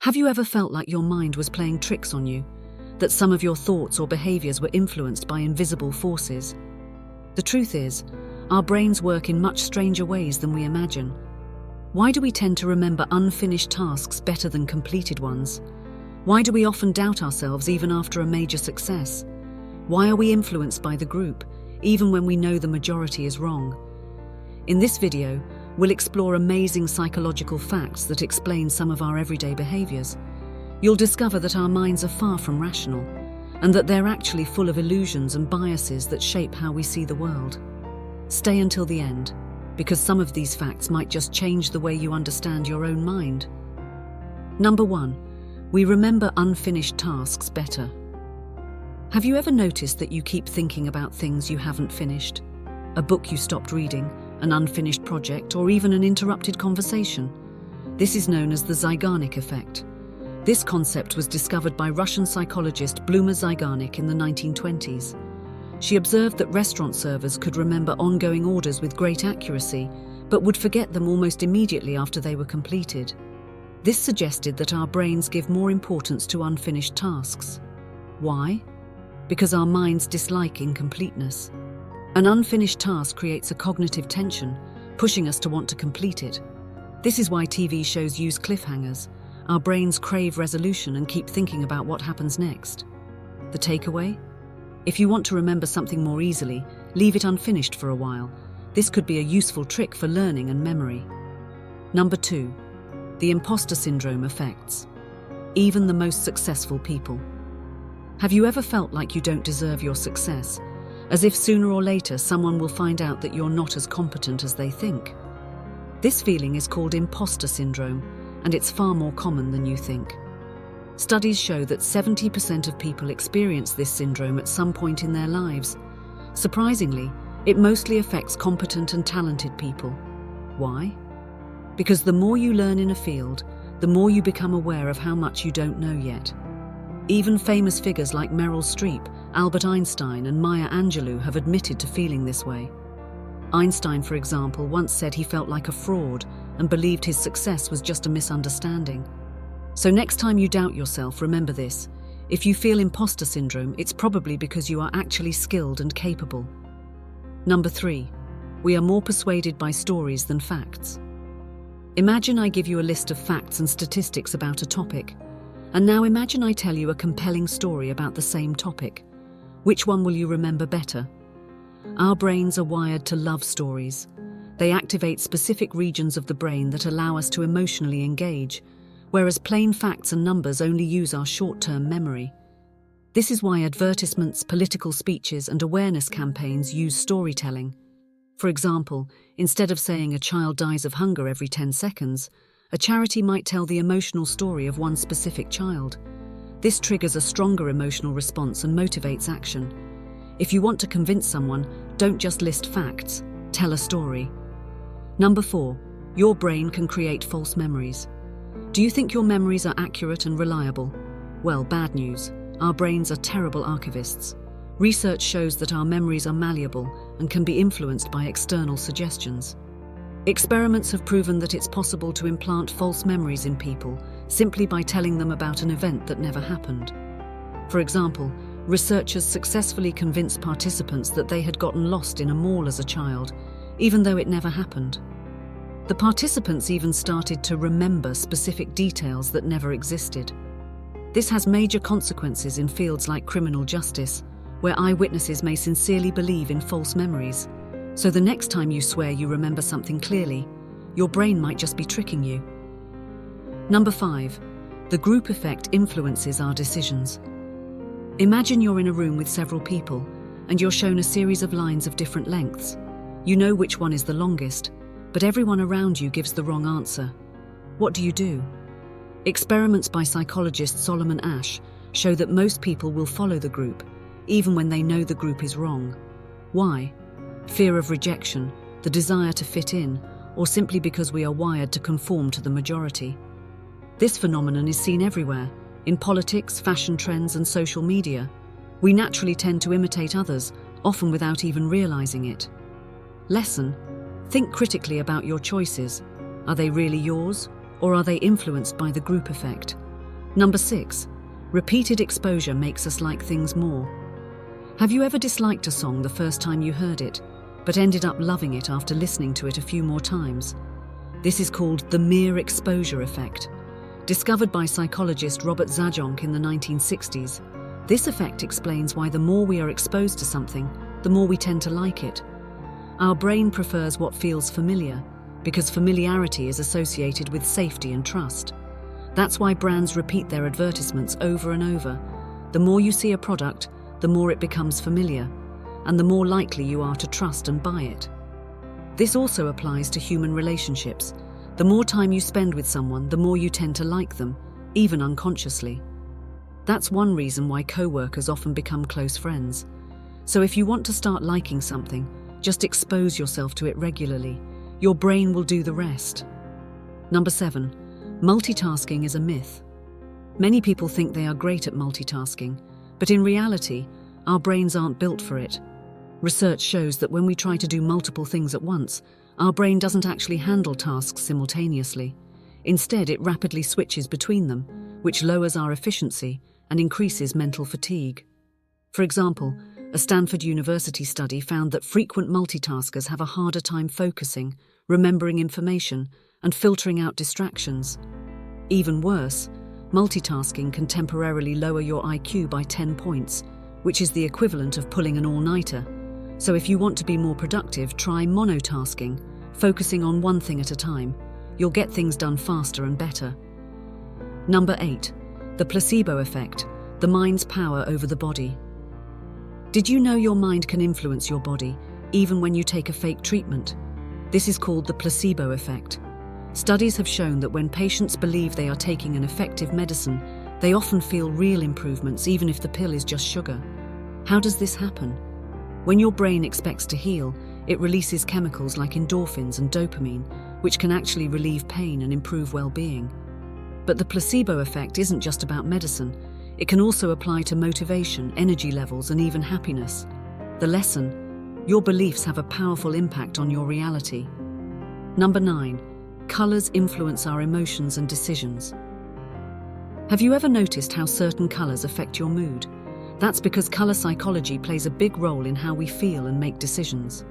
Have you ever felt like your mind was playing tricks on you? That some of your thoughts or behaviors were influenced by invisible forces? The truth is, our brains work in much stranger ways than we imagine. Why do we tend to remember unfinished tasks better than completed ones? Why do we often doubt ourselves even after a major success? Why are we influenced by the group, even when we know the majority is wrong? In this video, we'll explore amazing psychological facts that explain some of our everyday behaviors. You'll discover that our minds are far from rational, and that they're actually full of illusions and biases that shape how we see the world. Stay until the end, because some of these facts might just change the way you understand your own mind. Number 1. We remember unfinished tasks better. Have you ever noticed that you keep thinking about things you haven't finished? A book you stopped reading, an unfinished project, or even an interrupted conversation? This is known as the Zeigarnik effect. This concept was discovered by Russian psychologist Bluma Zeigarnik in the 1920s. She observed that restaurant servers could remember ongoing orders with great accuracy, but would forget them almost immediately after they were completed. This suggested that our brains give more importance to unfinished tasks. Why? Because our minds dislike incompleteness. An unfinished task creates a cognitive tension, pushing us to want to complete it. This is why TV shows use cliffhangers. Our brains crave resolution and keep thinking about what happens next. The takeaway? If you want to remember something more easily, leave it unfinished for a while. This could be a useful trick for learning and memory. Number 2. The imposter syndrome affects even the most successful people. Have you ever felt like you don't deserve your success? As if sooner or later someone will find out that you're not as competent as they think? This feeling is called imposter syndrome, and it's far more common than you think. Studies show that 70% of people experience this syndrome at some point in their lives. Surprisingly, it mostly affects competent and talented people. Why? Because the more you learn in a field, the more you become aware of how much you don't know yet. Even famous figures like Meryl Streep, Albert Einstein, and Maya Angelou have admitted to feeling this way. Einstein, for example, once said he felt like a fraud and believed his success was just a misunderstanding. So next time you doubt yourself, remember this. If you feel imposter syndrome, it's probably because you are actually skilled and capable. Number 3. We are more persuaded by stories than facts. Imagine I give you a list of facts and statistics about a topic. And now imagine I tell you a compelling story about the same topic. Which one will you remember better? Our brains are wired to love stories. They activate specific regions of the brain that allow us to emotionally engage, whereas plain facts and numbers only use our short-term memory. This is why advertisements, political speeches, and awareness campaigns use storytelling. For example, instead of saying a child dies of hunger every 10 seconds, a charity might tell the emotional story of one specific child. This triggers a stronger emotional response and motivates action. If you want to convince someone, don't just list facts, tell a story. Number 4. Your brain can create false memories. Do you think your memories are accurate and reliable? Well, bad news. Our brains are terrible archivists. Research shows that our memories are malleable and can be influenced by external suggestions. Experiments have proven that it's possible to implant false memories in people simply by telling them about an event that never happened. For example, researchers successfully convinced participants that they had gotten lost in a mall as a child, even though it never happened. The participants even started to remember specific details that never existed. This has major consequences in fields like criminal justice, where eyewitnesses may sincerely believe in false memories. So the next time you swear you remember something clearly, your brain might just be tricking you. Number 5. The group effect influences our decisions. Imagine you're in a room with several people, and you're shown a series of lines of different lengths. You know which one is the longest, but everyone around you gives the wrong answer. What do? Experiments by psychologist Solomon Asch show that most people will follow the group, even when they know the group is wrong. Why? Fear of rejection, the desire to fit in, or simply because we are wired to conform to the majority. This phenomenon is seen everywhere, in politics, fashion trends, and social media. We naturally tend to imitate others, often without even realizing it. Lesson: think critically about your choices. Are they really yours, or are they influenced by the group effect? Number 6. Repeated exposure makes us like things more. Have you ever disliked a song the first time you heard it, but ended up loving it after listening to it a few more times? This is called the mere exposure effect. Discovered by psychologist Robert Zajonc in the 1960s, this effect explains why the more we are exposed to something, the more we tend to like it. Our brain prefers what feels familiar, because familiarity is associated with safety and trust. That's why brands repeat their advertisements over and over. The more you see a product, the more it becomes familiar, and the more likely you are to trust and buy it. This also applies to human relationships. The more time you spend with someone, the more you tend to like them, even unconsciously. That's one reason why co-workers often become close friends. So if you want to start liking something, just expose yourself to it regularly. Your brain will do the rest. Number 7. Multitasking is a myth. Many people think they are great at multitasking, but in reality, our brains aren't built for it. Research shows that when we try to do multiple things at once, our brain doesn't actually handle tasks simultaneously. Instead, it rapidly switches between them, which lowers our efficiency and increases mental fatigue. For example, a Stanford University study found that frequent multitaskers have a harder time focusing, remembering information, and filtering out distractions. Even worse, multitasking can temporarily lower your IQ by 10 points, which is the equivalent of pulling an all-nighter. So if you want to be more productive, try monotasking, focusing on one thing at a time. You'll get things done faster and better. Number 8. The placebo effect, the mind's power over the body. Did you know your mind can influence your body, even when you take a fake treatment? This is called the placebo effect. Studies have shown that when patients believe they are taking an effective medicine, they often feel real improvements even if the pill is just sugar. How does this happen? When your brain expects to heal, it releases chemicals like endorphins and dopamine, which can actually relieve pain and improve well-being. But the placebo effect isn't just about medicine. It can also apply to motivation, energy levels, and even happiness. The lesson: your beliefs have a powerful impact on your reality. Number 9. Colors influence our emotions and decisions. Have you ever noticed how certain colors affect your mood? That's because color psychology plays a big role in how we feel and make decisions.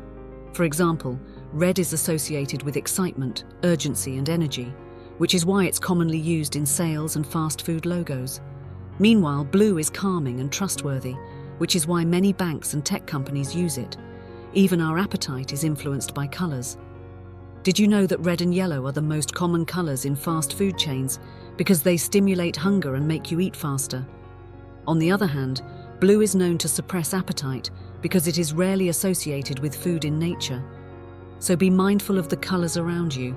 For example, red is associated with excitement, urgency, and energy, which is why it's commonly used in sales and fast food logos. Meanwhile, blue is calming and trustworthy, which is why many banks and tech companies use it. Even our appetite is influenced by colors. Did you know that red and yellow are the most common colors in fast food chains because they stimulate hunger and make you eat faster? On the other hand, blue is known to suppress appetite because it is rarely associated with food in nature. So be mindful of the colors around you.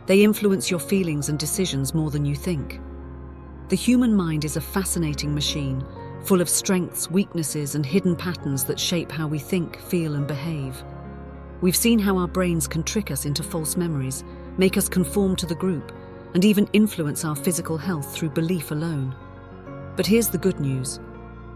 They influence your feelings and decisions more than you think. The human mind is a fascinating machine, full of strengths, weaknesses, and hidden patterns that shape how we think, feel, and behave. We've seen how our brains can trick us into false memories, make us conform to the group, and even influence our physical health through belief alone. But here's the good news.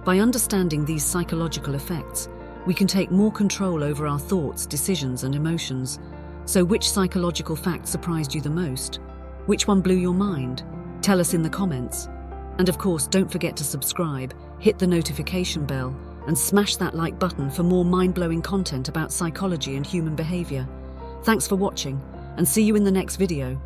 By understanding these psychological effects, we can take more control over our thoughts, decisions, and emotions. So which psychological fact surprised you the most? Which one blew your mind? Tell us in the comments. And of course, don't forget to subscribe, hit the notification bell, and smash that like button for more mind-blowing content about psychology and human behavior. Thanks for watching, and see you in the next video.